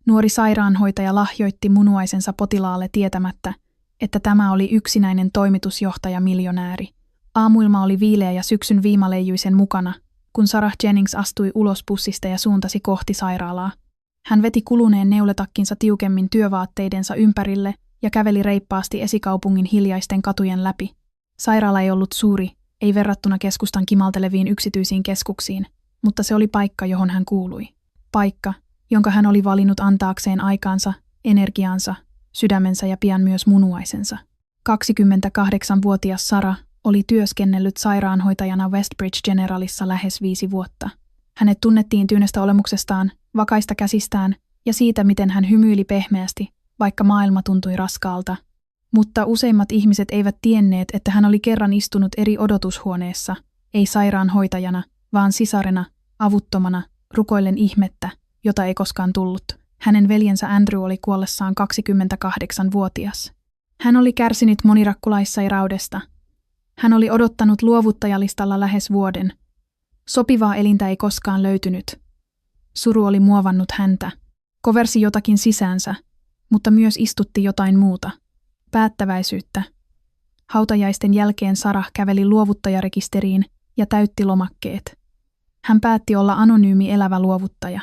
Nuori sairaanhoitaja lahjoitti munuaisensa potilaalle tietämättä, että tämä oli yksinäinen toimitusjohtaja-miljonääri. Aamuilma oli viileä ja syksyn viima leijui sen mukana, kun Sarah Jennings astui ulos bussista ja suuntasi kohti sairaalaa. Hän veti kuluneen neuletakkinsa tiukemmin työvaatteidensa ympärille ja käveli reippaasti esikaupungin hiljaisten katujen läpi. Sairaala ei ollut suuri, ei verrattuna keskustan kimalteleviin yksityisiin keskuksiin, mutta se oli paikka, johon hän kuului. Paikka, jonka hän oli valinnut antaakseen aikaansa, energiaansa, sydämensä ja pian myös munuaisensa. 28-vuotias Sarah oli työskennellyt sairaanhoitajana Westbridge Generalissa lähes 5 vuotta. Hänet tunnettiin tyynestä olemuksestaan, vakaista käsistään ja siitä, miten hän hymyili pehmeästi, vaikka maailma tuntui raskaalta. Mutta useimmat ihmiset eivät tienneet, että hän oli kerran istunut eri odotushuoneessa, ei sairaanhoitajana, vaan sisarena, avuttomana, rukoillen ihmettä, jota ei koskaan tullut. Hänen veljensä Andrew oli kuollessaan 28-vuotias. Hän oli kärsinyt monirakkulaissairaudesta. Hän oli odottanut luovuttajalistalla lähes vuoden. Sopivaa elintä ei koskaan löytynyt. Suru oli muovannut häntä. Koversi jotakin sisäänsä, mutta myös istutti jotain muuta. Päättäväisyyttä. Hautajaisten jälkeen Sarah käveli luovuttajarekisteriin ja täytti lomakkeet. Hän päätti olla anonyymi elävä luovuttaja.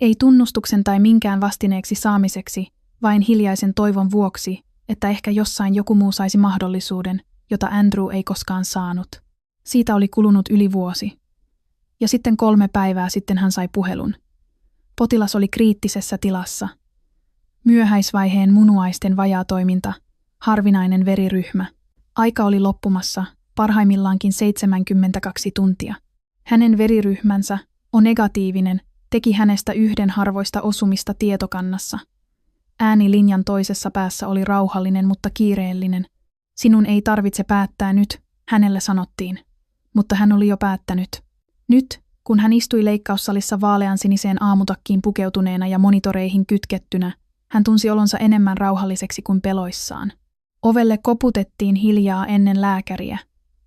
Ei tunnustuksen tai minkään vastineeksi saamiseksi, vain hiljaisen toivon vuoksi, että ehkä jossain joku muu saisi mahdollisuuden, jota Andrew ei koskaan saanut. Siitä oli kulunut yli vuosi. Ja sitten 3 päivää sitten hän sai puhelun. Potilas oli kriittisessä tilassa. Myöhäisvaiheen munuaisten vajaatoiminta, harvinainen veriryhmä. Aika oli loppumassa, parhaimmillaankin 72 tuntia. Hänen veriryhmänsä, O-negatiivinen, teki hänestä yhden harvoista osumista tietokannassa. Ääni linjan toisessa päässä oli rauhallinen, mutta kiireellinen. Sinun ei tarvitse päättää nyt, hänelle sanottiin. Mutta hän oli jo päättänyt. Nyt, kun hän istui leikkaussalissa vaaleansiniseen aamutakkiin pukeutuneena ja monitoreihin kytkettynä, hän tunsi olonsa enemmän rauhalliseksi kuin peloissaan. Ovelle koputettiin hiljaa ennen lääkäriä.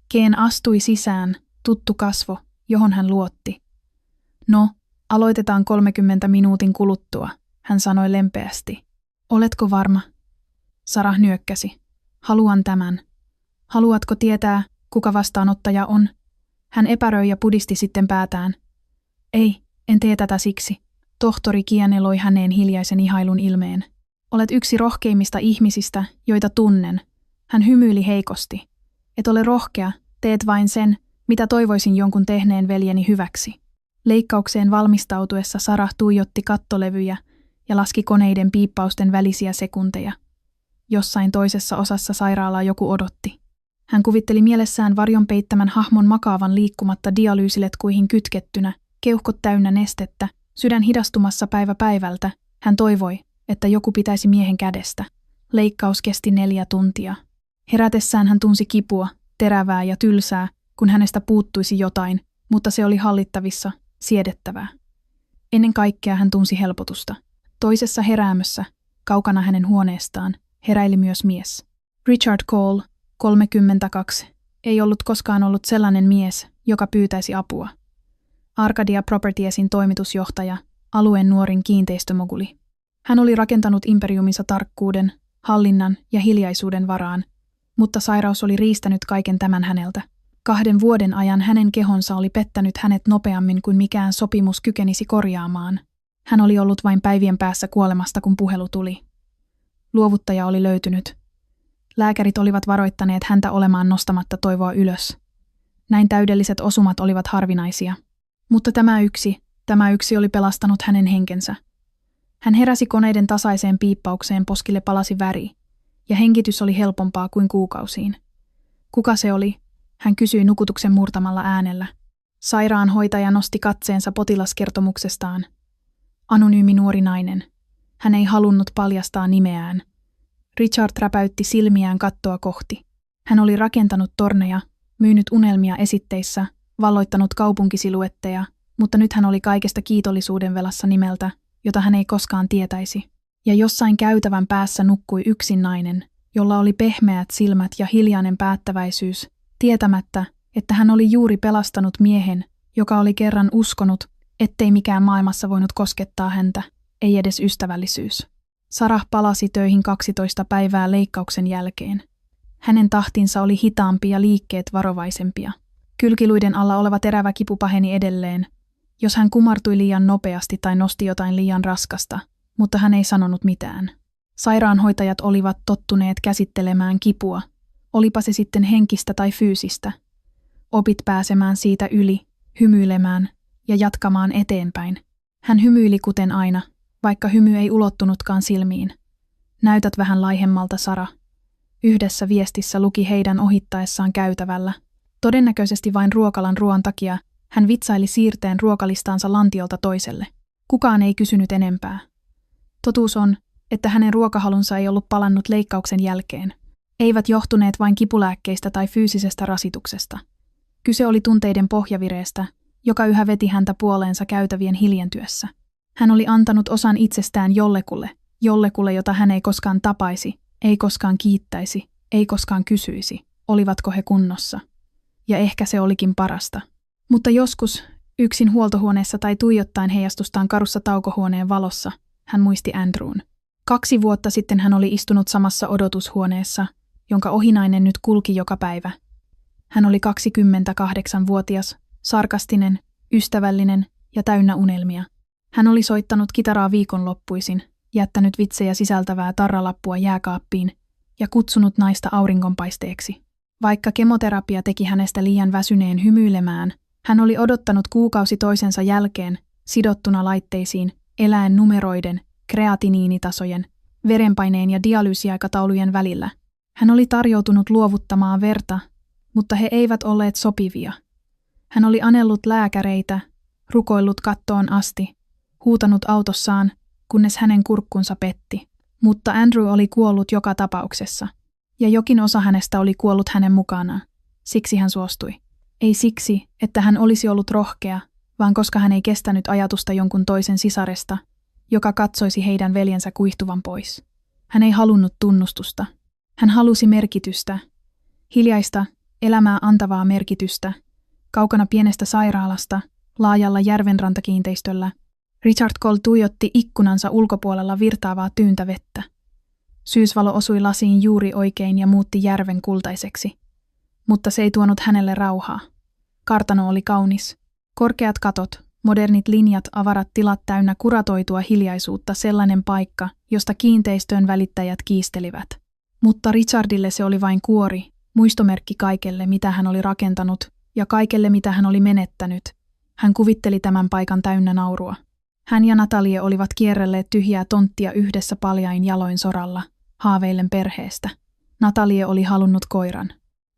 Keen astui sisään, tuttu kasvo, johon hän luotti. No, aloitetaan 30 minuutin kuluttua, hän sanoi lempeästi. Oletko varma? Sarah nyökkäsi. Haluan tämän. Haluatko tietää, kuka vastaanottaja on? Hän epäröi ja pudisti sitten päätään. Ei, en tee tätä siksi. Tohtori kieneloi häneen hiljaisen ihailun ilmeen. Olet yksi rohkeimmista ihmisistä, joita tunnen. Hän hymyili heikosti. Et ole rohkea, teet vain sen, mitä toivoisin jonkun tehneen veljeni hyväksi. Leikkaukseen valmistautuessa Sarah tuijotti kattolevyjä ja laski koneiden piippausten välisiä sekunteja. Jossain toisessa osassa sairaalaa joku odotti. Hän kuvitteli mielessään varjon peittämän hahmon makaavan liikkumatta dialyysiletkuihin kytkettynä, keuhkot täynnä nestettä, sydän hidastumassa päivä päivältä. Hän toivoi, että joku pitäisi miehen kädestä. Leikkaus kesti 4 tuntia. Herätessään hän tunsi kipua, terävää ja tylsää, kun hänestä puuttuisi jotain, mutta se oli hallittavissa, siedettävää. Ennen kaikkea hän tunsi helpotusta. Toisessa heräämössä, kaukana hänen huoneestaan, heräili myös mies. Richard Cole, 32, ei ollut koskaan ollut sellainen mies, joka pyytäisi apua. Arcadia Propertiesin toimitusjohtaja, alueen nuorin kiinteistömoguli. Hän oli rakentanut imperiuminsa tarkkuuden, hallinnan ja hiljaisuuden varaan, mutta sairaus oli riistänyt kaiken tämän häneltä. 2 vuoden ajan hänen kehonsa oli pettänyt hänet nopeammin kuin mikään sopimus kykenisi korjaamaan. Hän oli ollut vain päivien päässä kuolemasta, kun puhelu tuli. Luovuttaja oli löytynyt. Lääkärit olivat varoittaneet häntä olemaan nostamatta toivoa ylös. Näin täydelliset osumat olivat harvinaisia. Mutta tämä yksi oli pelastanut hänen henkensä. Hän heräsi koneiden tasaiseen piippaukseen, poskille palasi väri, ja hengitys oli helpompaa kuin kuukausiin. Kuka se oli? Hän kysyi nukutuksen murtamalla äänellä. Sairaanhoitaja nosti katseensa potilaskertomuksestaan. Anonyymi nuori nainen. Hän ei halunnut paljastaa nimeään. Richard räpäytti silmiään kattoa kohti. Hän oli rakentanut torneja, myynyt unelmia esitteissä, valloittanut kaupunkisiluetteja, mutta nyt hän oli kaikesta kiitollisuuden velassa nimeltä, jota hän ei koskaan tietäisi. Ja jossain käytävän päässä nukkui yksin nainen, jolla oli pehmeät silmät ja hiljainen päättäväisyys, tietämättä, että hän oli juuri pelastanut miehen, joka oli kerran uskonut, ettei mikään maailmassa voinut koskettaa häntä. ei edes ystävällisyys. Sarah palasi töihin 12 päivää leikkauksen jälkeen. Hänen tahtinsa oli hitaampi ja liikkeet varovaisempia. Kylkiluiden alla oleva terävä kipu paheni edelleen, jos hän kumartui liian nopeasti tai nosti jotain liian raskasta, mutta hän ei sanonut mitään. Sairaanhoitajat olivat tottuneet käsittelemään kipua, olipa se sitten henkistä tai fyysistä. Opit pääsemään siitä yli, hymyilemään ja jatkamaan eteenpäin. Hän hymyili kuten aina, vaikka hymy ei ulottunutkaan silmiin. Näytät vähän laihemmalta, Sara. Yhdessä viestissä luki heidän ohittaessaan käytävällä. Todennäköisesti vain ruokalan ruoan takia hän vitsaili siirteen ruokalistaansa lantiolta toiselle. Kukaan ei kysynyt enempää. Totuus on, että hänen ruokahalunsa ei ollut palannut leikkauksen jälkeen. Eivät johtuneet vain kipulääkkeistä tai fyysisestä rasituksesta. Kyse oli tunteiden pohjavireestä, joka yhä veti häntä puoleensa käytävien hiljentyessä. Hän oli antanut osan itsestään jollekulle, jota hän ei koskaan tapaisi, ei koskaan kiittäisi, ei koskaan kysyisi, olivatko he kunnossa. Ja ehkä se olikin parasta. Mutta joskus, yksin huoltohuoneessa tai tuijottaen heijastustaan karussa taukohuoneen valossa, hän muisti Andrewn. 2 vuotta sitten hän oli istunut samassa odotushuoneessa, jonka ohinainen nyt kulki joka päivä. Hän oli 28-vuotias, sarkastinen, ystävällinen ja täynnä unelmia. Hän oli soittanut kitaraa viikonloppuisin, jättänyt vitsejä sisältävää tarralappua jääkaappiin ja kutsunut naista auringonpaisteeksi. Vaikka kemoterapia teki hänestä liian väsyneen hymyilemään, hän oli odottanut kuukausi toisensa jälkeen, sidottuna laitteisiin, eläen numeroiden, kreatiniinitasojen, verenpaineen ja dialyysiaikataulujen välillä. Hän oli tarjoutunut luovuttamaan verta, mutta he eivät olleet sopivia. Hän oli anellut lääkäreitä, rukoillut kattoon asti, huutanut autossaan, kunnes hänen kurkkunsa petti. Mutta Andrew oli kuollut joka tapauksessa, ja jokin osa hänestä oli kuollut hänen mukanaan. Siksi hän suostui. Ei siksi, että hän olisi ollut rohkea, vaan koska hän ei kestänyt ajatusta jonkun toisen sisaresta, joka katsoisi heidän veljensä kuihtuvan pois. Hän ei halunnut tunnustusta. Hän halusi merkitystä. Hiljaista, elämää antavaa merkitystä. Kaukana pienestä sairaalasta, laajalla järvenrantakiinteistöllä, Richard Cole tuijotti ikkunansa ulkopuolella virtaavaa tyyntä vettä. Syysvalo osui lasiin juuri oikein ja muutti järven kultaiseksi. Mutta se ei tuonut hänelle rauhaa. Kartano oli kaunis. Korkeat katot, modernit linjat, avarat tilat täynnä kuratoitua hiljaisuutta, sellainen paikka, josta kiinteistön välittäjät kiistelivät. Mutta Richardille se oli vain kuori, muistomerkki kaikelle, mitä hän oli rakentanut, ja kaikelle, mitä hän oli menettänyt. Hän kuvitteli tämän paikan täynnä naurua. Hän ja Natalie olivat kierrelleet tyhjää tonttia yhdessä paljain jaloin soralla, haaveillen perheestä. Natalie oli halunnut koiran.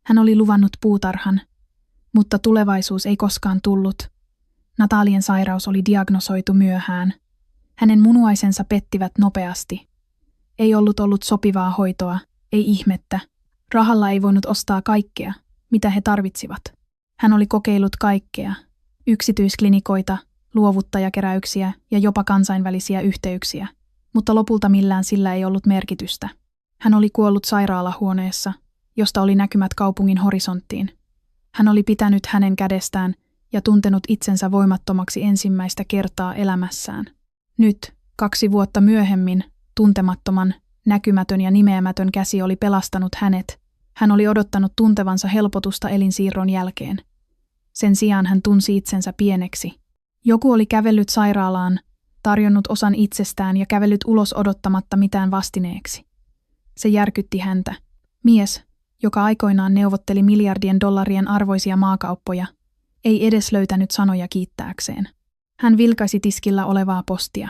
Hän oli luvannut puutarhan, mutta tulevaisuus ei koskaan tullut. Natalien sairaus oli diagnosoitu myöhään. Hänen munuaisensa pettivät nopeasti. Ei ollut sopivaa hoitoa, ei ihmettä. Rahalla ei voinut ostaa kaikkea, mitä he tarvitsivat. Hän oli kokeillut kaikkea, yksityisklinikoita, luovuttajakeräyksiä ja jopa kansainvälisiä yhteyksiä, mutta lopulta millään sillä ei ollut merkitystä. Hän oli kuollut sairaalahuoneessa, josta oli näkymät kaupungin horisonttiin. Hän oli pitänyt hänen kädestään ja tuntenut itsensä voimattomaksi ensimmäistä kertaa elämässään. Nyt, 2 vuotta myöhemmin, tuntemattoman, näkymätön ja nimeämätön käsi oli pelastanut hänet. Hän oli odottanut tuntevansa helpotusta elinsiirron jälkeen. Sen sijaan hän tunsi itsensä pieneksi. Joku oli kävellyt sairaalaan, tarjonnut osan itsestään ja kävellyt ulos odottamatta mitään vastineeksi. Se järkytti häntä. Mies, joka aikoinaan neuvotteli miljardien dollarien arvoisia maakauppoja, ei edes löytänyt sanoja kiittääkseen. Hän vilkaisi tiskillä olevaa postia.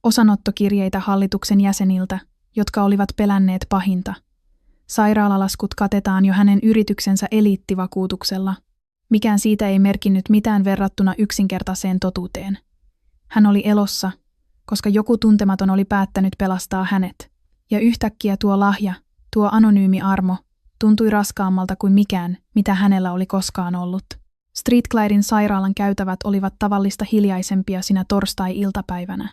Osanottokirjeitä hallituksen jäseniltä, jotka olivat pelänneet pahinta. Sairaalalaskut katetaan jo hänen yrityksensä eliittivakuutuksella. Mikään siitä ei merkinnyt mitään verrattuna yksinkertaiseen totuuteen. Hän oli elossa, koska joku tuntematon oli päättänyt pelastaa hänet. Ja yhtäkkiä tuo lahja, tuo anonyymi armo, tuntui raskaammalta kuin mikään, mitä hänellä oli koskaan ollut. Streetclarin sairaalan käytävät olivat tavallista hiljaisempia sinä torstai-iltapäivänä.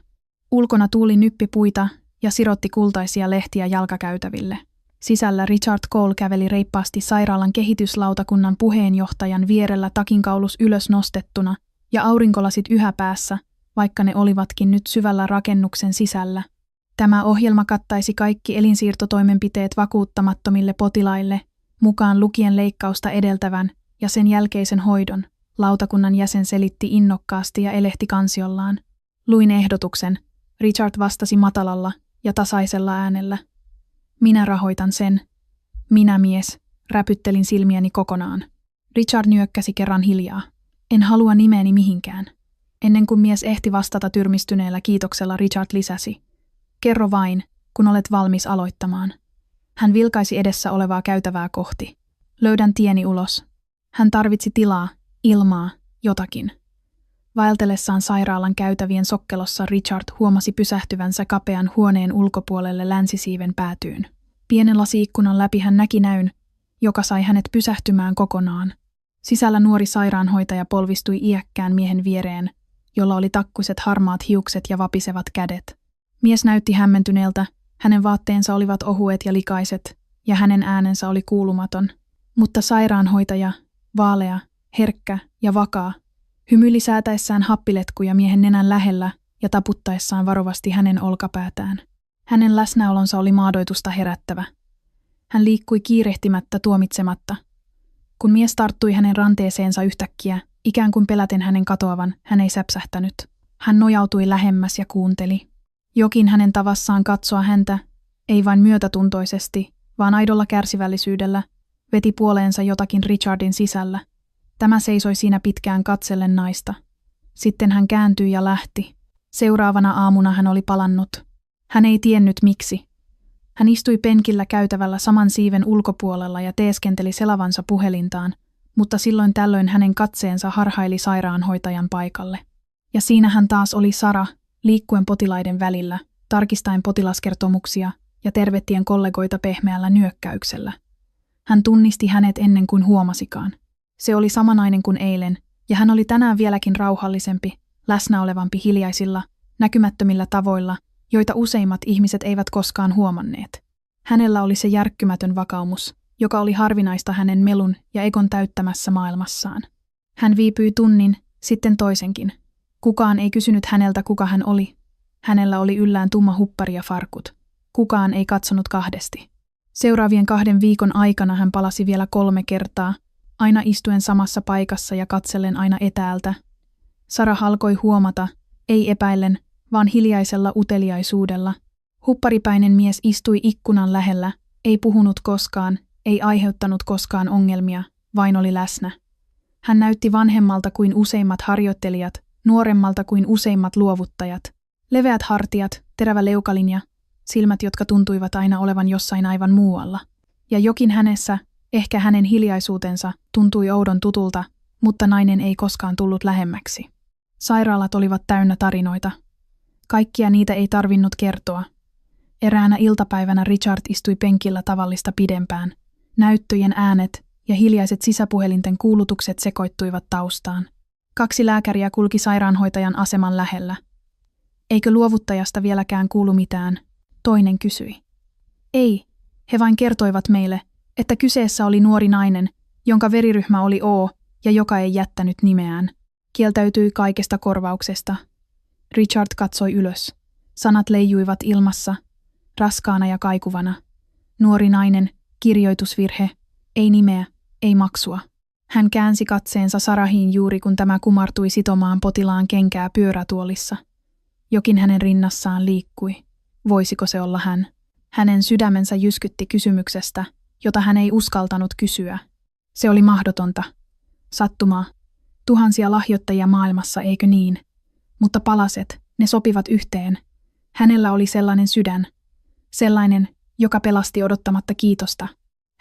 Ulkona tuuli nyppi puita ja sirotti kultaisia lehtiä jalkakäytäville. Sisällä Richard Cole käveli reippaasti sairaalan kehityslautakunnan puheenjohtajan vierellä takinkaulus ylös nostettuna ja aurinkolasit yhä päässä, vaikka ne olivatkin nyt syvällä rakennuksen sisällä. Tämä ohjelma kattaisi kaikki elinsiirtotoimenpiteet vakuuttamattomille potilaille, mukaan lukien leikkausta edeltävän ja sen jälkeisen hoidon, lautakunnan jäsen selitti innokkaasti ja elehti kansiollaan. Luin ehdotuksen. Richard vastasi matalalla ja tasaisella äänellä. Minä rahoitan sen. Minä mies, räpyttelin silmiäni kokonaan. Richard nyökkäsi kerran hiljaa. En halua nimeäni mihinkään. Ennen kuin mies ehti vastata tyrmistyneellä kiitoksella, Richard lisäsi. Kerro vain, kun olet valmis aloittamaan. Hän vilkaisi edessä olevaa käytävää kohti. Löydän tieni ulos. Hän tarvitsi tilaa, ilmaa, jotakin. Vaeltelessaan sairaalan käytävien sokkelossa Richard huomasi pysähtyvänsä kapean huoneen ulkopuolelle länsisiiven päätyyn. Pienen lasiikkunan läpi hän näki näyn, joka sai hänet pysähtymään kokonaan. Sisällä nuori sairaanhoitaja polvistui iäkkään miehen viereen, jolla oli takkuiset harmaat hiukset ja vapisevat kädet. Mies näytti hämmentyneeltä, hänen vaatteensa olivat ohuet ja likaiset, ja hänen äänensä oli kuulumaton. Mutta sairaanhoitaja, vaalea, herkkä ja vakaa, hymyili säätäessään happiletkuja miehen nenän lähellä ja taputtaessaan varovasti hänen olkapäätään. Hänen läsnäolonsa oli maadoitusta herättävä. Hän liikkui kiirehtimättä tuomitsematta. Kun mies tarttui hänen ranteeseensa yhtäkkiä, ikään kuin peläten hänen katoavan, hän ei säpsähtänyt. Hän nojautui lähemmäs ja kuunteli. Jokin hänen tavassaan katsoa häntä, ei vain myötätuntoisesti, vaan aidolla kärsivällisyydellä, veti puoleensa jotakin Richardin sisällä. Tämä seisoi siinä pitkään katsellen naista. Sitten hän kääntyi ja lähti. Seuraavana aamuna hän oli palannut. Hän ei tiennyt miksi. Hän istui penkillä käytävällä saman siiven ulkopuolella ja teeskenteli selavansa puhelintaan, mutta silloin tällöin hänen katseensa harhaili sairaanhoitajan paikalle. Ja siinä hän taas oli Sara, liikkuen potilaiden välillä, tarkistaen potilaskertomuksia ja tervehtien kollegoita pehmeällä nyökkäyksellä. Hän tunnisti hänet ennen kuin huomasikaan. Se oli sama nainen kuin eilen, ja hän oli tänään vieläkin rauhallisempi, läsnäolevampi hiljaisilla, näkymättömillä tavoilla, joita useimmat ihmiset eivät koskaan huomanneet. Hänellä oli se järkkymätön vakaumus, joka oli harvinaista hänen melun ja egon täyttämässä maailmassaan. Hän viipyi tunnin, sitten toisenkin. Kukaan ei kysynyt häneltä, kuka hän oli. Hänellä oli yllään tumma huppari ja farkut. Kukaan ei katsonut kahdesti. Seuraavien 2 viikon aikana hän palasi vielä 3 kertaa, aina istuen samassa paikassa ja katsellen aina etäältä. Sara alkoi huomata, ei epäillen, vaan hiljaisella uteliaisuudella. Hupparipäinen mies istui ikkunan lähellä, ei puhunut koskaan, ei aiheuttanut koskaan ongelmia, vain oli läsnä. Hän näytti vanhemmalta kuin useimmat harjoittelijat, nuoremmalta kuin useimmat luovuttajat. Leveät hartiat, terävä leukalinja, silmät, jotka tuntuivat aina olevan jossain aivan muualla. Ja jokin hänessä, ehkä hänen hiljaisuutensa, tuntui oudon tutulta, mutta nainen ei koskaan tullut lähemmäksi. Sairaalat olivat täynnä tarinoita. Kaikkia niitä ei tarvinnut kertoa. Eräänä iltapäivänä Richard istui penkillä tavallista pidempään. Näyttöjen äänet ja hiljaiset sisäpuhelinten kuulutukset sekoittuivat taustaan. 2 lääkäriä kulki sairaanhoitajan aseman lähellä. Eikö luovuttajasta vieläkään kuulu mitään? Toinen kysyi. Ei, he vain kertoivat meille, että kyseessä oli nuori nainen, jonka veriryhmä oli O ja joka ei jättänyt nimeään. Kieltäytyi kaikesta korvauksesta. Richard katsoi ylös. Sanat leijuivat ilmassa, raskaana ja kaikuvana. Nuori nainen, kirjoitusvirhe, ei nimeä, ei maksua. Hän käänsi katseensa Sarahiin juuri kun tämä kumartui sitomaan potilaan kenkää pyörätuolissa. Jokin hänen rinnassaan liikkui. Voisiko se olla hän? Hänen sydämensä jyskytti kysymyksestä, jota hän ei uskaltanut kysyä. Se oli mahdotonta. Sattumaa. Tuhansia lahjoittajia maailmassa, eikö niin? Mutta palaset, ne sopivat yhteen. Hänellä oli sellainen sydän. Sellainen, joka pelasti odottamatta kiitosta.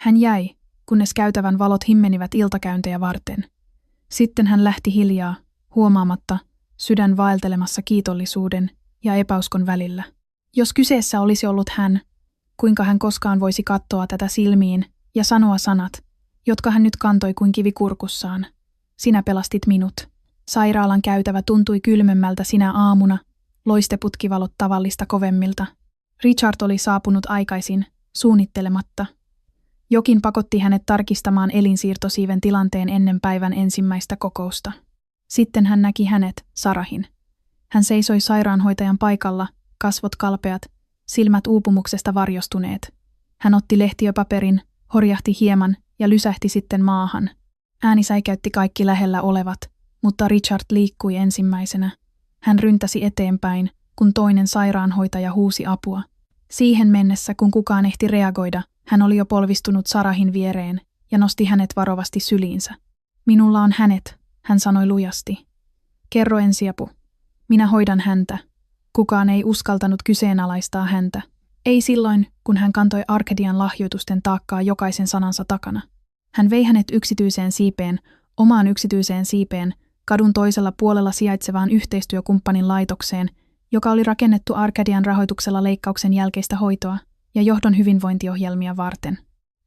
Hän jäi, kunnes käytävän valot himmenivät iltakäyntejä varten. Sitten hän lähti hiljaa, huomaamatta, sydän vaeltelemassa kiitollisuuden ja epäuskon välillä. Jos kyseessä olisi ollut hän, kuinka hän koskaan voisi katsoa tätä silmiin ja sanoa sanat, jotka hän nyt kantoi kuin kivi kurkussaan. Sinä pelastit minut. Sairaalan käytävä tuntui kylmemmältä sinä aamuna, loisteputkivalot tavallista kovemmilta. Richard oli saapunut aikaisin, suunnittelematta. Jokin pakotti hänet tarkistamaan elinsiirtosiiven tilanteen ennen päivän ensimmäistä kokousta. Sitten hän näki hänet, Sarahin. Hän seisoi sairaanhoitajan paikalla, kasvot kalpeat, silmät uupumuksesta varjostuneet. Hän otti lehtiöpaperin, horjahti hieman ja lysähti sitten maahan. Ääni säikäytti kaikki lähellä olevat, mutta Richard liikkui ensimmäisenä. Hän ryntäsi eteenpäin, kun toinen sairaanhoitaja huusi apua. Siihen mennessä, kun kukaan ehti reagoida, hän oli jo polvistunut Sarahin viereen ja nosti hänet varovasti syliinsä. Minulla on hänet, hän sanoi lujasti. Kerro ensiapu. Minä hoidan häntä. Kukaan ei uskaltanut kyseenalaistaa häntä. Ei silloin, kun hän kantoi Arkadian lahjoitusten taakkaa jokaisen sanansa takana. Hän vei hänet yksityiseen siipeen, omaan yksityiseen siipeen, kadun toisella puolella sijaitsevaan yhteistyökumppanin laitokseen, joka oli rakennettu Arkadian rahoituksella leikkauksen jälkeistä hoitoa ja johdon hyvinvointiohjelmia varten.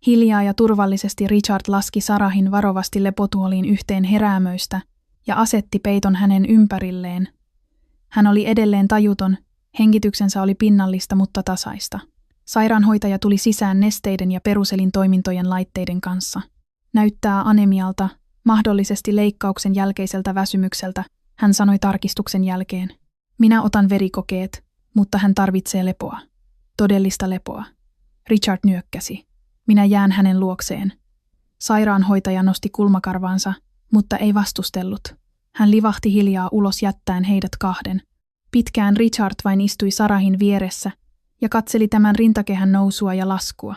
Hiljaa ja turvallisesti Richard laski Sarahin varovasti lepotuoliin yhteen heräämöistä ja asetti peiton hänen ympärilleen. Hän oli edelleen tajuton, hengityksensä oli pinnallista mutta tasaista. Sairaanhoitaja tuli sisään nesteiden ja peruselin toimintojen laitteiden kanssa. Näyttää anemialta, mahdollisesti leikkauksen jälkeiseltä väsymykseltä, hän sanoi tarkistuksen jälkeen. Minä otan verikokeet, mutta hän tarvitsee lepoa. Todellista lepoa. Richard nyökkäsi. Minä jään hänen luokseen. Sairaanhoitaja nosti kulmakarvaansa, mutta ei vastustellut. Hän livahti hiljaa ulos jättäen heidät kahden. Pitkään Richard vain istui Sarahin vieressä ja katseli tämän rintakehän nousua ja laskua.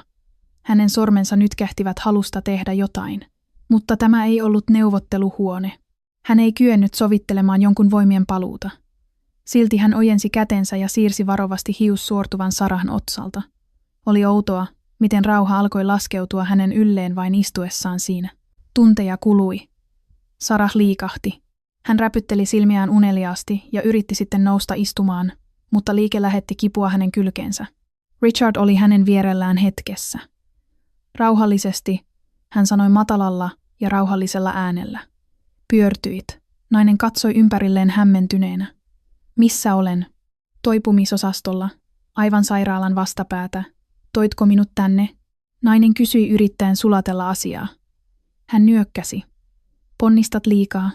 Hänen sormensa nytkähtivät halusta tehdä jotain. Mutta tämä ei ollut neuvotteluhuone. Hän ei kyennyt sovittelemaan jonkun voimien paluuta. Silti hän ojensi kätensä ja siirsi varovasti hiussuortuvan Sarahan otsalta. Oli outoa, miten rauha alkoi laskeutua hänen ylleen vain istuessaan siinä. Tunteja kului. Sarah liikahti. Hän räpytteli silmiään uneliaasti ja yritti sitten nousta istumaan, mutta liike lähetti kipua hänen kylkeensä. Richard oli hänen vierellään hetkessä. Rauhallisesti, hän sanoi matalalla ja rauhallisella äänellä. Pyörtyit. Nainen katsoi ympärilleen hämmentyneenä. Missä olen? Toipumisosastolla, aivan sairaalan vastapäätä. Toitko minut tänne? Nainen kysyi yrittäen sulatella asiaa. Hän nyökkäsi. Ponnistat liikaa.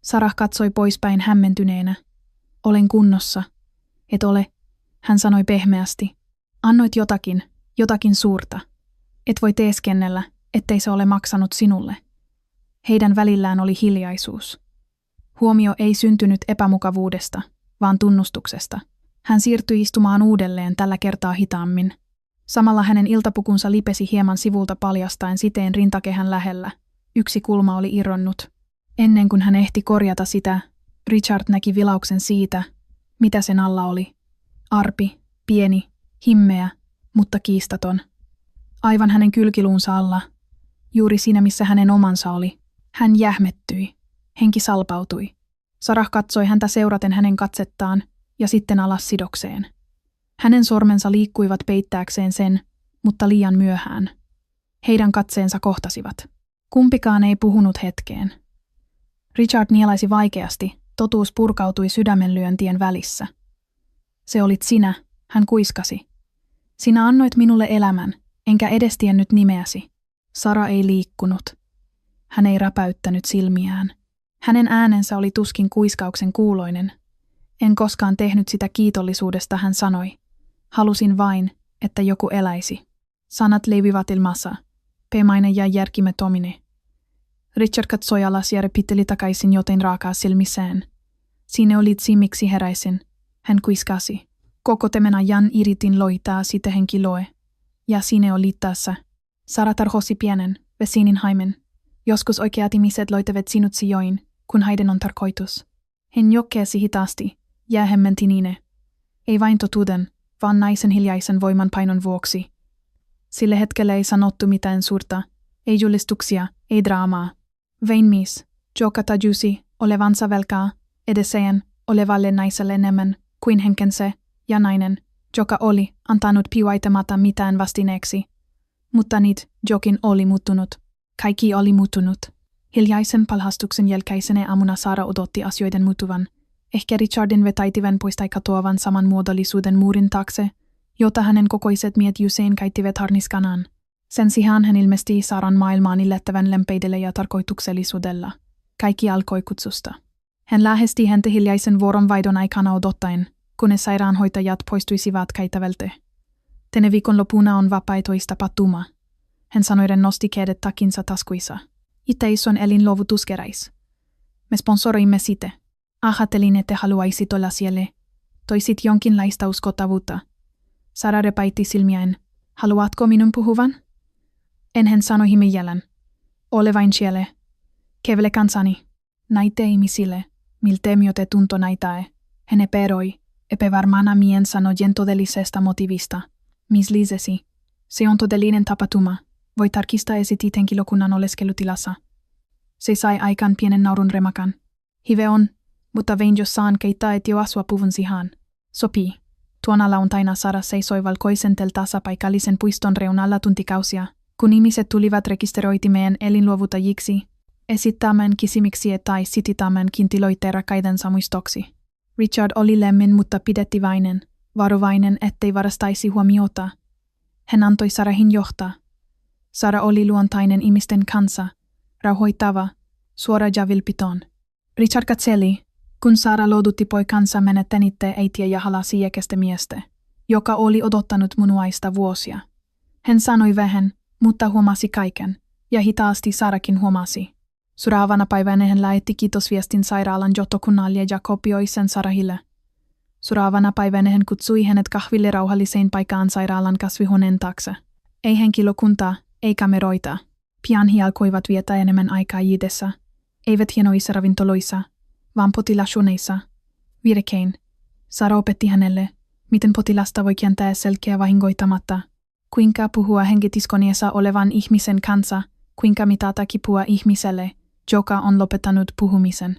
Sarah katsoi poispäin hämmentyneenä. Olen kunnossa. Et ole, hän sanoi pehmeästi. Annoit jotakin suurta. Et voi teeskennellä, ettei se ole maksanut sinulle. Heidän välillään oli hiljaisuus. Huomio ei syntynyt epämukavuudesta, vaan tunnustuksesta. Hän siirtyi istumaan uudelleen tällä kertaa hitaammin. Samalla hänen iltapukunsa lipesi hieman sivulta paljastaen siteen rintakehän lähellä. Yksi kulma oli irronnut. Ennen kuin hän ehti korjata sitä, Richard näki vilauksen siitä, mitä sen alla oli. Arpi, pieni, himmeä, mutta kiistaton. Aivan hänen kylkiluunsa alla, juuri siinä missä hänen omansa oli. Hän jähmettyi. Henki salpautui. Sarah katsoi häntä seuraten hänen katsettaan ja sitten alas sidokseen. Hänen sormensa liikkuivat peittääkseen sen, mutta liian myöhään. Heidän katseensa kohtasivat. Kumpikaan ei puhunut hetkeen. Richard nielaisi vaikeasti, totuus purkautui sydämenlyöntien välissä. Se olit sinä, hän kuiskasi. Sinä annoit minulle elämän, enkä edes tiennyt nimeäsi. Sara ei liikkunut. Hän ei räpäyttänyt silmiään. Hänen äänensä oli tuskin kuiskauksen kuuloinen. En koskaan tehnyt sitä kiitollisuudesta, hän sanoi. Halusin vain, että joku eläisi. Sanat leivivat ilmassa. Pemainen ja järkimetomine. Richard katsoi alas ja repitteli takaisin joten raakaa silmissään. Sinne olit miksi heräisin. Hän kuiskasi. Koko tämän ajan yritin loitaa sitä henkilöä. Ja sinne olit tässä. Sara tarhosi pienen, vesinin haimen. Joskus oikeat ihmiset loitavat sinut sijoin, kun heidän on tarkoitus. Hän jokkeasi hitaasti, ja hämmenti niine. Ei vain totuuden, vaan naisen hiljaisen voiman painon vuoksi. Sille hetkelle ei sanottu mitään suurta, ei julistuksia, ei draamaa. Vain mies, joka tajusi olevansa velkaa, edessään olevalle naiselle enemmän kuin henkensä, ja nainen, joka oli antanut piuaitamatta mitään vastineeksi. Mutta nyt jokin oli muuttunut. Kaikki oli muuttunut. Hiljaisen palhastuksen jälkeisenä aamuna Sara odotti asioiden muuttuvan. Ehkä Richardin vetäitiven pois tai katoavan saman muodollisuuden muurin taakse, jota hänen kokoiset miet usein käyttivät harniskanaan. Sen sijaan hän ilmestyi Saran maailmaan yllättävän lempeidellä ja tarkoituksellisuudella. Kaikki alkoi kutsusta. Hän lähesti häntä hiljaisen vuoronvaihdon aikana odottaen, kunnes sairaanhoitajat poistuisivat käytävältä. Tänä viikonlopuna on vapaaehtoista tapahtuma. Hän sanoi rennosti kädet takinsa taskuissa. Itäis on elinluovutuskeräis. Me sponsoroimme sitä. Ajattelin, että haluaisit olla siellä. Toisit jonkinlaista uskottavuutta. Sara repäitti silmiään. Haluatko minun puhuvan? En, hän sanoi himijälän. Ole vain siellä. Kävele kansani. Näitä ihmisille, miltä myöte tunto näitä. Hän epäiloi, epävarmana mien sanojen todellisesta motivista. Misliisesi. Se on todellinen tapahtuma. Voi tarkistaa esit henkilökunnan oleskelutilassa. Se sai aikaan pienen naurun remakan. Hive on, mutta vein jos saan keittää et jo asua puvun sihaan. Sopii. Tuona lauantaina Sara seisoi valkoisen teltassa paikallisen puiston reunalla tuntikausia, kun ihmiset tulivat rekisteröitimeen elinluovutajiksi, esittämään kysymyksiä tai sititämään kintiloita rakkaidensa muistoksi. Richard oli lämmin, mutta pidettiväinen, varovainen, ettei varastaisi huomiota. Hän antoi Sarahin johtaa. Sara oli luontainen ihmisten kanssa, rauhoittava, suora ja vilpiton. Richard katseli, kun Sara lohdutti poikansa menettänyttä äitiä ja halasi iäkästä miestä, joka oli odottanut munuaista vuosia. Hän sanoi vähän, mutta huomasi kaiken, ja hitaasti Sarakin huomasi. Seuraavana päivänä hän lähetti kiitosviestin sairaalan johtokunnalle ja kopioi sen Sarahille. Seuraavana päivänä hän kutsui hänet kahville rauhalliseen paikkaan sairaalan kasvihuoneen taakse. Ei henkilökuntaa, ei kameroita. Pian he alkoivat viettää enemmän aikaa yhdessä. Eivät hienoissa ravintoloissa, vaan potilashuoneissa. Vierekkäin. Sara opetti hänelle, miten potilasta voi kääntää selkeä vahingoittamatta. Kuinka puhua hengityskoneessa olevan ihmisen kanssa, kuinka mitata kipua ihmiselle, joka on lopettanut puhumisen.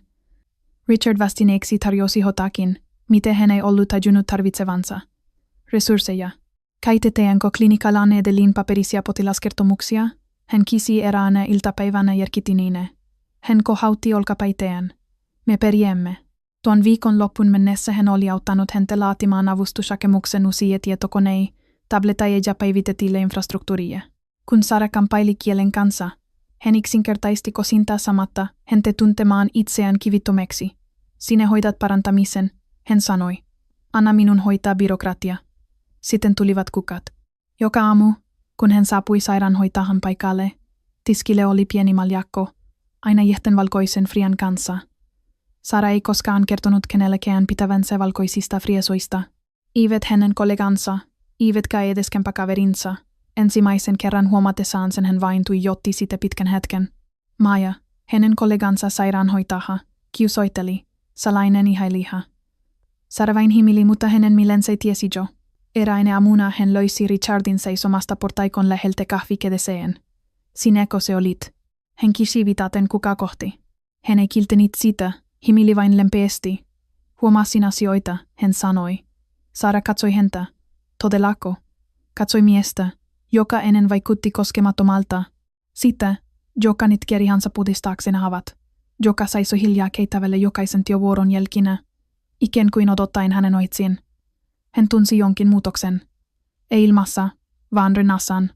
Richard vastineeksi tarjosi hotakin, miten hän ei ollut tajunnut tarvitsevansa. Resursseja. Käytetäänkö klinikalla edelleen paperisia potilaskertomuksia? Hän kisi eräänä iltapäivänä järkitiniine. Hän kohautti olkapäiteen. Me pärjäämme. Tuon viikon loppuun mennessä hän oli auttanut häntä laatimaan avustushakemuksen uusia tietokoneita, tableteja ja päivitetille infrastruktuuria. Kun Sara kampaili kielen kanssa, hän yksinkertaisti kosinta samatta häntä tuntemaan itseään kivittomeksi. Sinä hoidat parantamisen, hän sanoi. Anna minun hoitaa byrokratia. Sitten tulivat kukat. Joka aamu, kun hän saapui sairaanhoitajan paikalle, tiskille oli pieni maljakko, aina jähten valkoisen frian kanssa. Sara ei koskaan kertonut kenellekään pitävänsä valkoisista friesoista. Eivät hänen kollegansa, eivätkä edes kaverinsa. Ensimmäisen kerran huomatessaan sen hän vain tuijotti sitä pitkän hetken. Maja, hänen kollegansa sairaanhoitaja, kiusoitteli, salainen ihailiha. Sara vain himili, mutta hänen mielensä tiesi jo. Eräänä aamuna hän löysi Richardin seisomasta portaikon läheltä kahvikedeseen. Sinäkö se olit? Hän kisi vitaten kuka kohti. Hän ei kiltenit sitä, himili vain lempeästi. Huomasin asioita, hän sanoi. Sara katsoi häntä. Todellako? Katsoi miestä, joka ennen vaikutti koskemattomalta. Sitä, joka nyt kerihansa pudistaakseen havat. Joka saisoi hiljaa keittävälle jokaisen työvuoron jälkinä. Ikään kuin odottaen hänen oitsin. Hän tunsi jonkin muutoksen. Ei ilmassa, vaan renassan.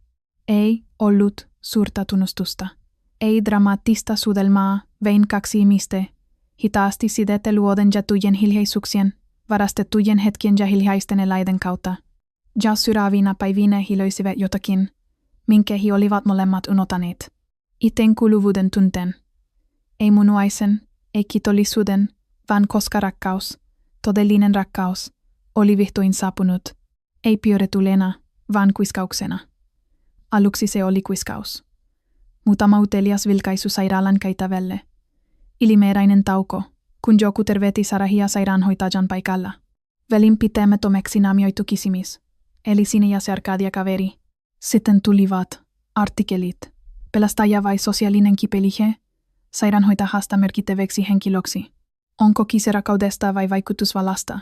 Ei ollut suurta tunnustusta. Ei dramaattista suudelmaa, vain kaksi ihmistä. Hitaasti sidette luoden jatujen hiljaisuuksien, varastettujen hetkien ja hiljaisten eläiden kautta. Ja seuraavina päivinä he löysivät jotakin, minkä he olivat molemmat unohtaneet. Itsenkuluvuuden tunteen. Ei munuaisen, ei kiitollisuuden, vaan koska rakkaus, todellinen rakkaus, oli vihdoin saapunut. Ei pyöretulena, vaan kuiskauksena. Aluksi se oli kuiskaus. Muutama utelias vilkaisu sairaalan käytävälle. Ylimääräinen tauko, kun joku tervehti Sarahia sairaanhoitajan paikalla. Välinpitämättömäksi naamioitu kysymys. Eli sinä ja se Arkadia-kaveri. Sitten tulivat artikkelit. Pelastaja vai sosiaalinen kipelihe? Sairaanhoitajasta merkittäväksi henkilöksi. Onko kyse rakkaudesta vai vaikutusvallasta?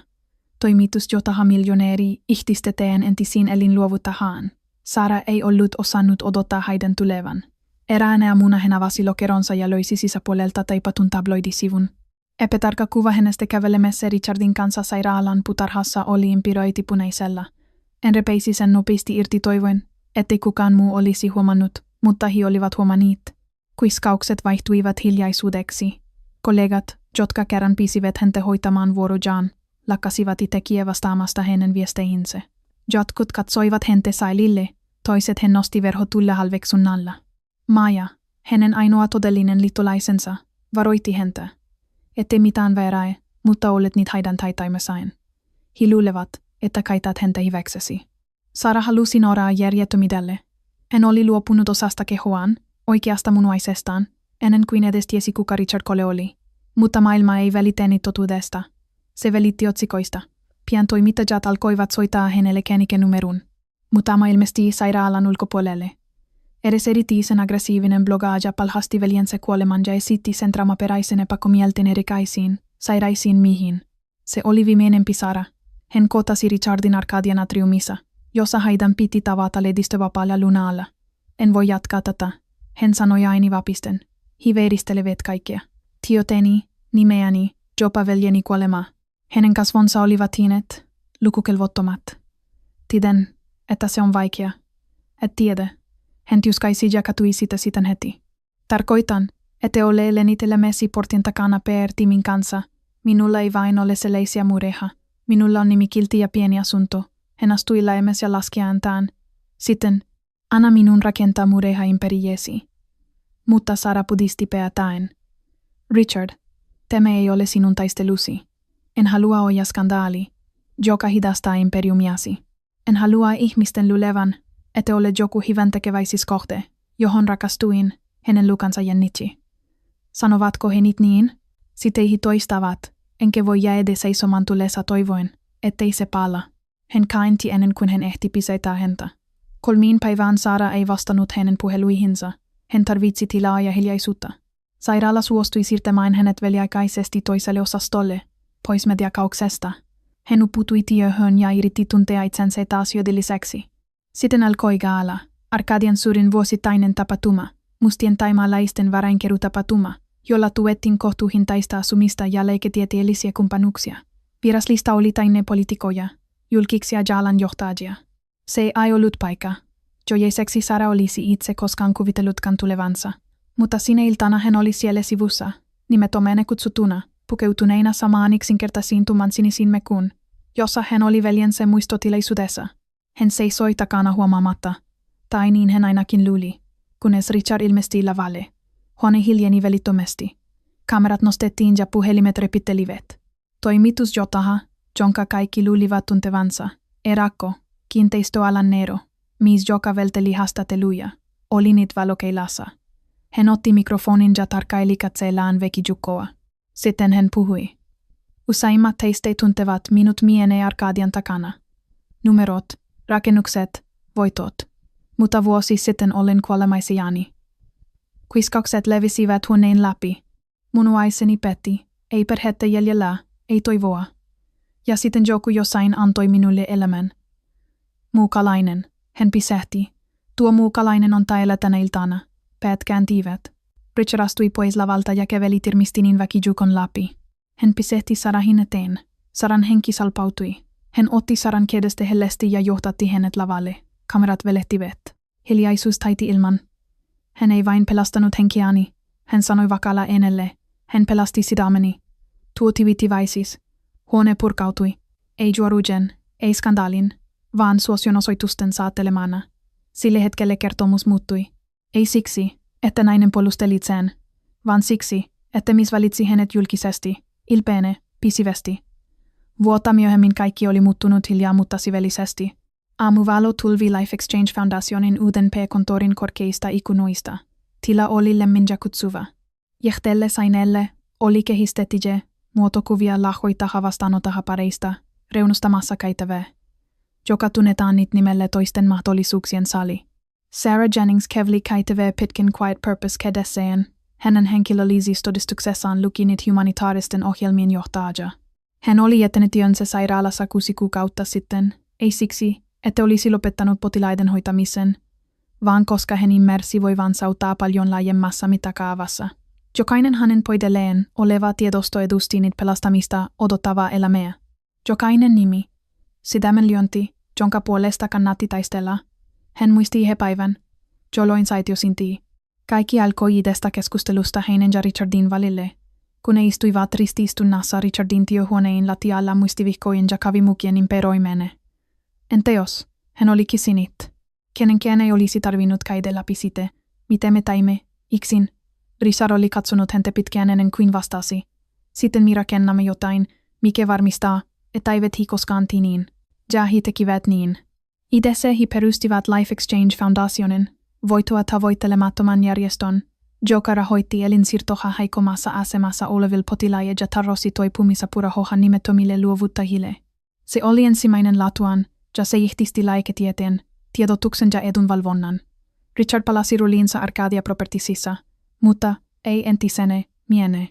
Toimitusjohtaja miljonääri ihtistetään entisiin elinluovutajaan. Sara ei ollut osannut odottaa heidän tulevan. Eräänä aamuna hän avasi lokeronsa ja löysi sisäpuolelta teipatun tabloidisivun. Epätarkka kuva hänestä kävelemässä Richardin kanssa sairaalan puutarhassa oli ympyröity punaisella. Hän repeisi sen nopeasti irti toivoen, ettei kukaan muu olisi huomannut, mutta he olivat huomanneet. Kuiskaukset vaihtuivat hiljaisuudeksi, Kollegat, jotka kerran pisivät häntä hoitamaan vuorojaan, lakkasivat itsekin vastaamasta hänen viesteihinsä. Jotkut katsoivat häntä salille, toiset hän nosti verhotulla halveksunnalla. Maja, hänen ainoa todellinen liittolaisensa, varoitti häntä. Ette mitään väärää, mutta olet nyt haidan taitaimesain. He luulevat, että kaitat häntä hyväksesi. Sara halusi nauraa järjettömidelle. Hän oli luopunut osasta kehoaan, oikeasta munuaisestaan, ennen kuin edes tiesi kuka Richard Cole oli. Mutta maailma ei välittänyt totuudesta. Se välitti otsikoista. Pian toimittajat alkoivat soittaa hänelle kännykänumerun. Mutta Ama ilmestyi sairaalan ulkopuolelle. Edes erityisen aggressiivinen blogaaja palhasti veljensä kuoleman ja esitti sen dramaperäisen epäkomielten erikaisiin, sairaisiin mihin. Se oli viimeinen pisara. Hän kotasi Richardin Arkadian atriumissa, jossa haidan piti tavata lehdistövapaalla lunalla. En voi jatkaa tätä, hän sanoi aini vapisten. He veristelevät kaikkea. Tioteni, nimeäni, jopa veljeni kuolemaa. Hänen kasvonsa olivat hiinet, lukukelvottomat. Tiedän, että se on vaikea. Et tiedä. Hän tjuskaisi ja katui sitä sitten heti. Tarkoitan, että ole lenitelemäsi portin takana PR-timin kanssa. Minulla ei vain ole sellaisia mureja. Minulla on nimikilti ja pieni asunto. Hän astui lähemmäs ja laski ääntään. Sitten, anna minun rakentaa mureja imperiesi. Mutta Sara pudisti päätään. Richard, tämä ei ole sinun taistelusi. En halua olla skandaali, joka hidastaa imperiumiasi. En halua ihmisten luulevan, että olet joku hyväntekeväisiskohde, johon rakastuin, hänen lukansa jännitti. Sanovatko he nyt niin? Sitten he toistavat, enkä voi jäädä seisomaan tulessa toivoen, ettei se pala. Hän kainti ennen kuin hän ehti pysäyttää häntä. 3 päivään Sara ei vastannut hänen puheluihinsa. Hän tarvitsi tilaa ja hiljaisuutta. Sairaala suostui siirtämään hänet väliaikaisesti toiselle osastolle, pois mediakauksesta. Hän uputui työhön ja yritti tuntea itsensä taas lisäksi. Sitten alkoi gaala, Arkadian suurin vuosittainen tapahtuma, mustien taimaalaisten varainkerutapahtuma, jolla tuettiin kohtuuhintaista asumista ja lääketieteellisiä kumppanuuksia. Vieraslista oli täynnä poliitikoja, julkisia jalan johtajia. Se ei ollut paikka, joiseksi Sara olisi itse koskaan kuvitellutkaan tulevansa. Mutta sinä iltana hän oli siellä sivussa, nimettömänä kutsutuna, pukeutuneena samaan yksinkertaisiin tummansinisiin mekuun, jossa hän oli veljensä muistotilaisuudessa. Hän seisoi takana huomaamatta, tai niin hän ainakin luuli, kunnes Richard ilmestyi lavalle. Huone hiljeni välittömästi. Kamerat nostettiin ja puhelimet repittelivät. Toimitusjohtaja, jonka kaikki luulivat tuntevansa, Erakko, kiinteistöalan Nero, mies joka velteli haastatteluja, oli nyt valokeilassa. Hän otti mikrofonin ja tarkkaili katseellaan vekijukkoa. Sitten hän puhui. Useimmat teistä tuntevat minut miene Arkadian takana. Numerot, rakennukset, voitot. Mutta vuosi sitten olen kuolemaisiani. Kuiskaukset levisivät huoneen läpi. Munuaiseni petti, ei perhettä jäljellä, ei toivoa. Ja sitten joku jossain antoi minulle elämän. Muukalainen, hän pysähti. Tuo muukalainen on täällä tänä iltana. Päät kääntivät. Richard astui pois lavalta ja käveli Tirmistinin väkijukon läpi. Hän pysähti Sarahin eteen. Saran henki salpautui. Hän otti Saran kädestä hellästi ja johtatti hänet lavalle. Kamerat velehtivät. Hiljaisuus taiti ilman. Hän ei vain pelastanut henkiäni. Hän sanoi vakaalla äänelle. Hän pelasti sydämeni. Tuo tivitiväisis. Huone purkautui. Ei juorujen, ei skandaalin, vaan suosionosoitusten saattelemana. Sille hetkelle kertomus muuttui. Ei siksi, että nainen puolusteli itseään, vaan siksi, että mies valitsi hänet julkisesti, ilpeänä, pysyvästi. Vuotta myöhemmin kaikki oli muuttunut hiljaa mutta sivellisesti. Aamuvalo tulvi Life Exchange Foundationin uuden P-kontorin korkeista ikunoista. Tila oli lämmin ja kutsuva. Jehtelle sainelle oli kehistetije, muotokuvia lahjoitaha vastaanotaha pareista, reunustamassa käytävää, joka tunnetaan nyt nimellä toisten mahdollisuuksien sali. Sarah Jennings käveli käytävää pitkin Quiet Purpose kädessään. Hänen henkilöllisyystodistuksessaan luki nyt humanitaaristen ohjelmien johtaja. Hän oli jättänyt työnsä sairaalassa 6 kuukautta sitten, ei siksi, että olisi lopettanut potilaiden hoitamisen, vaan koska hän ymmärsi voivansa auttaa paljon laajemmassa mittakaavassa. Jokainen hänen pöydälleen oleva tiedosto edusti nyt pelastamista odottavaa elämää. Jokainen nimi, sydämenlyönti, jonka puolesta kannatti taistella. Hän muisti he päivän, jolloin saitio sintii. Kaikki alkoi tästä keskustelusta hänen ja Richardin välille, Kun ne istuivat ristiistunnassa Richardin työhuoneen lattialla muistivihkojen ja kavimukien imperoimene. Entä jos hän oli kisinit? Kenenkään ei olisi tarvinnut käydä läpi sitä, miten me teimme, iksin. Richard oli katsonut häntä pitkään ennen kuin vastasi. Sitten me rakennamme jotain, mikä varmistaa, että eivät he koskaan niin. Ja he tekivät niin. Idessä he perustivat Life Exchange Foundationin, voittoa tavoittelemattoman järjestön, joka rahoitti elinsiirtoa heikommassa asemassa oleville potilaille ja tarjosi toipumisa purahoha nimettömille luovuttajille. Se oli ensimmäinen laatuaan, ja se ihtisti lääketieteen, tiedotuksen ja edunvalvonnan. Richard palasi ruliinsa Arcadia Propertiesissa, mutta ei entisene miene.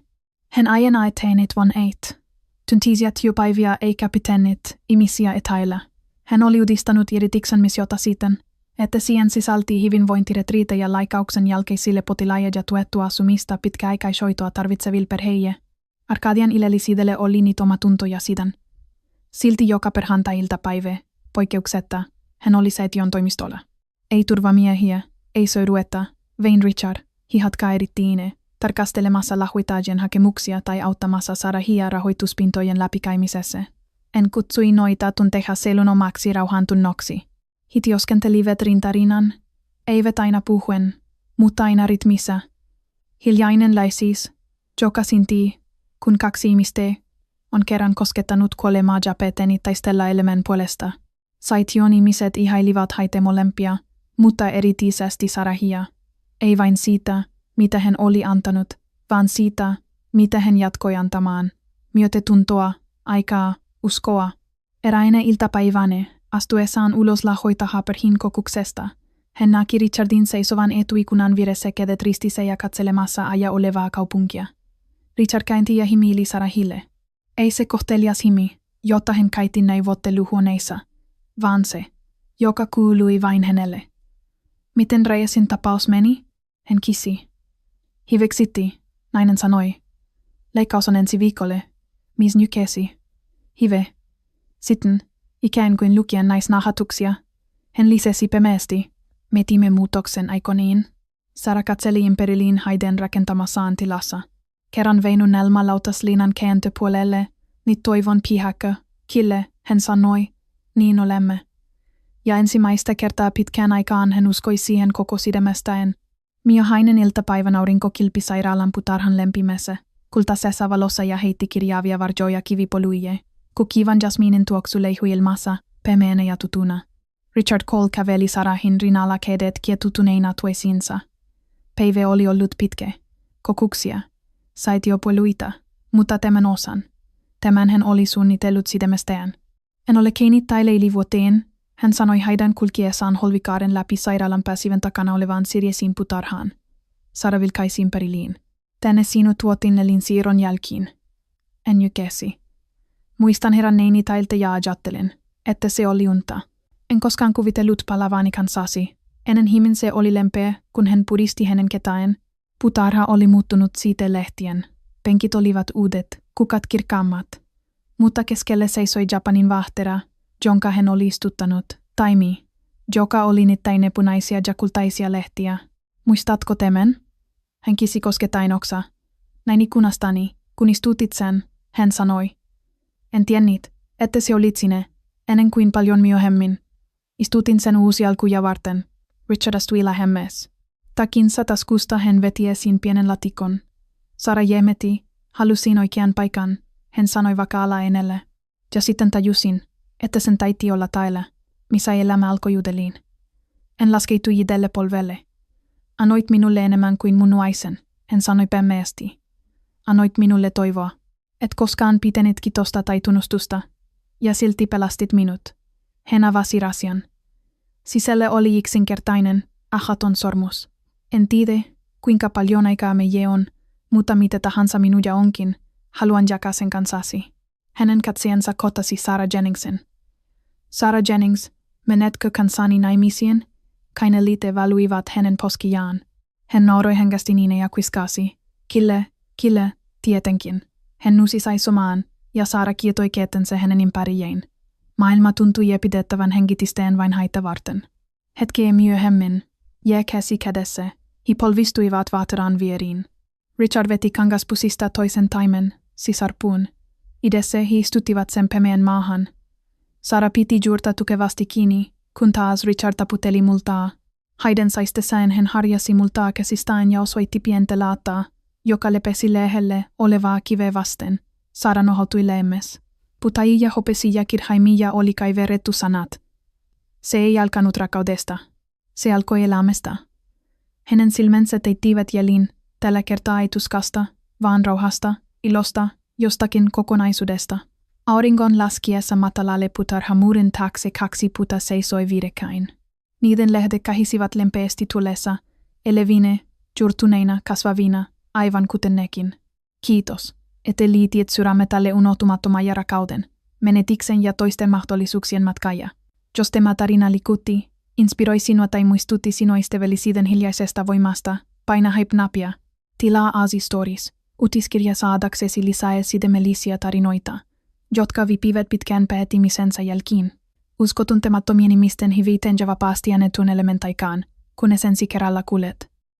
Hän aina eteenet von eit. Tuntisia työpäiviä eikä pitänyt ihmisiä etäillä. Hän oli uudistanut yrityksen missiota siten, että siihen sisälti hyvinvointiretriitä ja laikauksen jälkeisille potilaille ja tuettua asumista pitkäaikaishoitoa tarvitseville perheille. Arcadian ilellisyydelle oli niitä omatuntoja siten. Silti joka perjantai-iltapäivä, poikkeuksetta, hän oli säätiön toimistolla. Ei turvamiehiä, ei soiruetta, vain Richard, hihat kairittiine, tarkastelemassa lahuitaajien hakemuksia tai auttamassa saada hiä rahoituspintojen läpikäimisessä. En kutsui noita tunteja selun omaksi rauhantunnoksi. He työskentelivät rintarinnan, eivät aina puhuen, mutta aina ritmissä. Hiljainen läisis, joka sintii, kun kaksi ihmistä on kerran koskettanut kuolemaa ja peteni taistella elämän puolesta. Saition ihmiset ihailivat haite molempia, mutta erityisesti Sarahia. Ei vain siitä, mitä hän oli antanut, vaan siitä, mitä hän jatkoi antamaan. Myötätuntoa, aikaa, uskoa. Eräänä iltapäivänä, astuessaan ulos lahoitaha perhin kokuksesta, hän näki Richardin seisovan etuikunan vieressä kädet ristissä ja katselemassa aja olevaa kaupunkia. Richard käänti ja himiili Sarahille. Ei se kohtelias himi, jota hän käytti neuvotteluhuoneissa, vaan se, joka kuului vain hänelle. Miten Reyesin tapaus meni? Hän kysyi. Hiveksitti, nainen sanoi. Leikkaus on ensi viikolle. Mis nykesi? Hive. Sitten, ikään kuin lukien naisnahatuksia, hän lisäsi pimeästi. Metimme muutoksen aikoniin. Sara katseli Imperiliin haiden rakentamassaan tilassa. Kerran Veinu Nelma lautasliinan kääntöpuolelle, niin toivon pihäkö, kille, hän sanoi, niin olemme. Ja ensimmäistä kertaa pitkään aikaan hän uskoi siihen koko sydämestään. Myöhäinen iltapäivän aurinko kilpi sairaalan putarhan lempimessä, kultaisessa valossa ja heitti kirjaavia varjoja kivipoluille, kun kivan jasminin tuoksu leihui ilmassa, pemeänä ja tutuna. Richard Cole käveli Sarahin rinnalla kädet kietutuneina toisiinsa. Päivä oli ollut pitkä. Kokuksia. Saitiopoluita, mutta tämän osan. Tämän hän oli suunnitellut sydämestään. En ole kiinnittäille vuoteen, hän sanoi haidan kulkiessaan holvikaaren läpi sairaalan pääsiven takana olevaan Siriesiin putarhaan. Sara vilkaisi Imperiliin. Tänne sinut tuotiin elinsiirron jälkiin. En jykesi. Muistan heränneeni tailta ja ajattelen, että se oli unta. En koskaan kuvitellut palavani kanssasi. Ennen himin se oli lempeä, kun hän pudisti hänen ketään. Putarha oli muuttunut siitä lehtien. Penkit olivat uudet, kukat kirkkaammat. Mutta keskelle seisoi Japanin vahtera, jonka hän oli istuttanut, Taimi, joka oli nittäin punaisia ja kultaisia lehtiä. Muistatko tämän? Hän kisi kosketain oksa. Näin ikkunastani, kun istutit sen, hän sanoi. En tiennyt, että se olit sinä, ennen kuin paljon myöhemmin. Istutin sen uusi alkuja varten. Richard astui lähemmäs. Takinsa taskusta hän veti esiin pienen latikon. Sara jämeti, halusin oikean paikan, hän sanoi vakaalla äänellä. Ja sitten tajusin, että sen taiti olla täällä, missä elämä alkoi juuteliin. En laskeitu itselle polvelle. Annoit minulle enemmän kuin mun nuaisen, hän sanoi pemmeästi. Annoit minulle toivoa, et koskaan pitänyt kitosta tai tunnustusta, ja silti pelastit minut. Hän avasi rasian. Sisälle oli yksinkertainen, ahaton sormus. En tiedä, kuinka paljon aikaa me on, mutta mitä tahansa minuja onkin, haluan jakaa sen kanssasi. Hänen katseensa kohtasi Sarah Jenningsen. Sarah Jennings, menetkö kanssani naimisiin? Kainelite valuivat hänen poskiaan. Hän nauroi hengästi niin ja kuiskasi. Kille, tietenkin. Hän nusi saisomaan, ja Sarah kietoi kätensä hänen ympärilleen. Maailma tuntui epidettävän hengitistään vain haita varten. Hetkeä myöhemmin, käsi kädessä, he polvistuivat vateraan vieriin. Richard veti kangaspusista toisen taimen, sisarpuun. Idessä he istuttivat sen pemeän maahan. Sara piti juurta tukevasti kiinni, kun taas Richard taputeli multaa. Haiden saistessaan hän harjasi multaa käsistään ja osoitti pientä laataa, joka lepesi lehelle olevaa kiveä vasten. Sara nohaltui lähemmäs. Putai ja hopesi ja kirhaimia oli kaiverrettu sanat. Se ei alkanut rakkaudesta. Se alkoi elämästä. Hänen silmänsä teittivät jälin, tällä kertaa ei tuskasta, vaan rauhasta, ilosta, jostakin kokonaisuudesta. Auringon laskiessa matalalle putarhamuurin taakse kaksi puuta seisoi vierekkäin. Niiden lehdet kahisivat lempeästi tulessa, elevine, juurtuneina, kasvavina, aivan kuten nekin. Kiitos, että liitit sydämme tälle unohtumattoman ja rakkauden, menetiksen ja toisten mahdollisuuksien matkaja. Jos tämä tarina likutti, inspiroi sinua tai muistutti sinua ystävällisyyden hiljaisesta voimasta, paina hype-nappia. Tilaa Aasi Stories, uutiskirja saadaksesi lisää sidemellisiä tarinoita, jotka vipivät pitkään päättimisensä jälkiin. Usko tuntemattomien ihmisten hyviten ja vapaasti annetun elementaikaan, kunnes ensi kerralla kuulet.